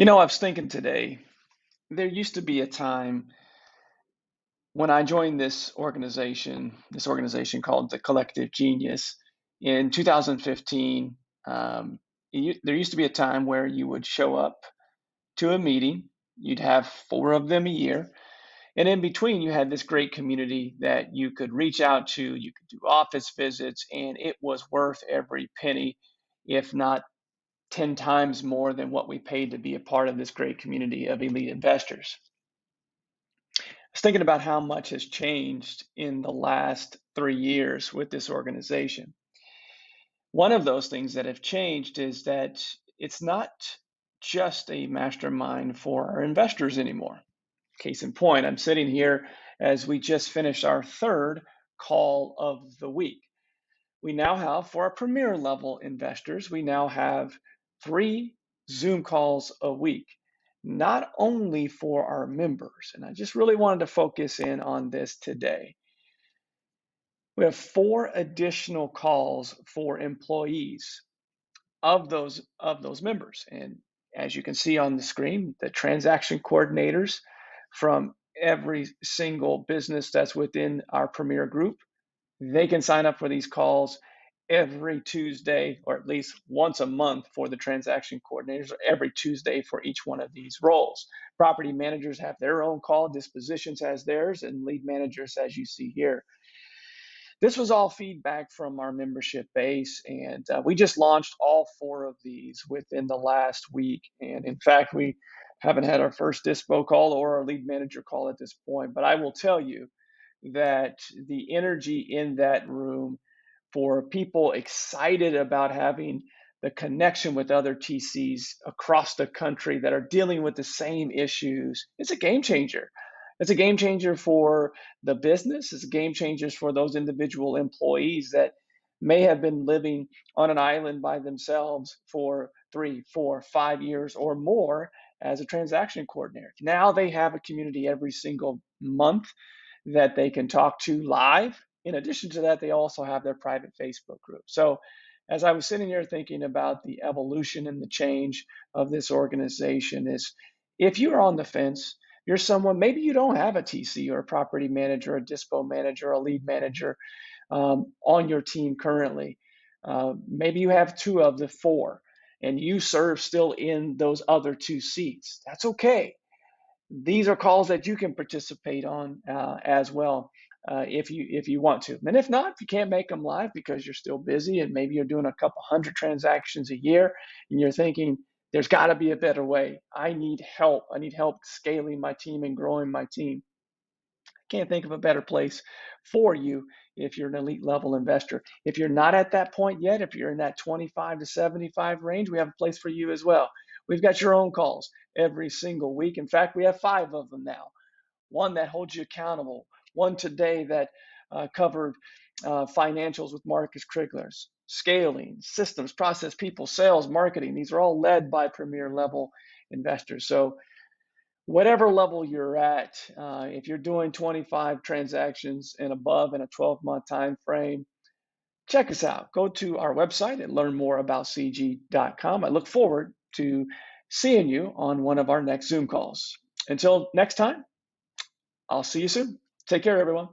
I was thinking today, there used to be a time when I joined this organization called the Collective Genius in 2015. There used to be a time where you would show up to a meeting, you'd have four of them a year, and in between, you had this great community that you could reach out to, you could do office visits, and it was worth every penny, if not 10 times more than what we paid to be a part of this great community of elite investors. I was thinking about how much has changed in the last 3 years with this organization. One of those things that have changed is that it's not just a mastermind for our investors anymore. Case in point, I'm sitting here as we just finished our third call of the week. We now have, for our premier level investors, we now have 3 Zoom calls a week, not only for our members. And I just really wanted to focus in on this today. We have 4 additional calls for employees of those members. And as you can see on the screen, the transaction coordinators from every single business that's within our premier group, they can sign up for these calls every Tuesday, or at least once a month for the transaction coordinators, or every Tuesday for each one of these roles. Property managers have their own call, dispositions has theirs, and lead managers, as you see here. This was all feedback from our membership base, and we just launched all 4 of these within the last week. And in fact, we haven't had our first dispo call or our lead manager call at this point. But I will tell you that the energy in that room for people excited about having the connection with other TCs across the country that are dealing with the same issues, it's a game changer. It's a game changer for the business. It's a game changer for those individual employees that may have been living on an island by themselves for 3, 4, 5 years or more as a transaction coordinator. Now they have a community every single month that they can talk to live. In addition to that, they also have their private Facebook group. So as I was sitting here thinking about the evolution and the change of this organization, is if you're on the fence, you're someone, maybe you don't have a TC or a property manager, a dispo manager, a lead manager on your team currently. Maybe you have 2 of the 4 and you serve still in those other 2 seats. That's okay. These are calls that you can participate on as well if you want to. And if not, if you can't make them live because you're still busy and maybe you're doing a couple hundred transactions a year and you're thinking there's got to be a better way. I need help. I need help scaling my team and growing my team. Can't think of a better place for you if you're an elite level investor. If you're not at that point yet, if you're in that 25 to 75 range, we have a place for you as well. We've got your own calls every single week. In fact, we have 5 of them now. One that holds you accountable, one today that covered financials with Marcus Krigler's, scaling, systems, process, people, sales, marketing. These are all led by premier level investors. So whatever level you're at, if you're doing 25 transactions and above in a 12-month time frame, check us out. Go to our website and learn more about cg.com. I look forward to seeing you on one of our next Zoom calls. Until next time, I'll see you soon. Take care, everyone.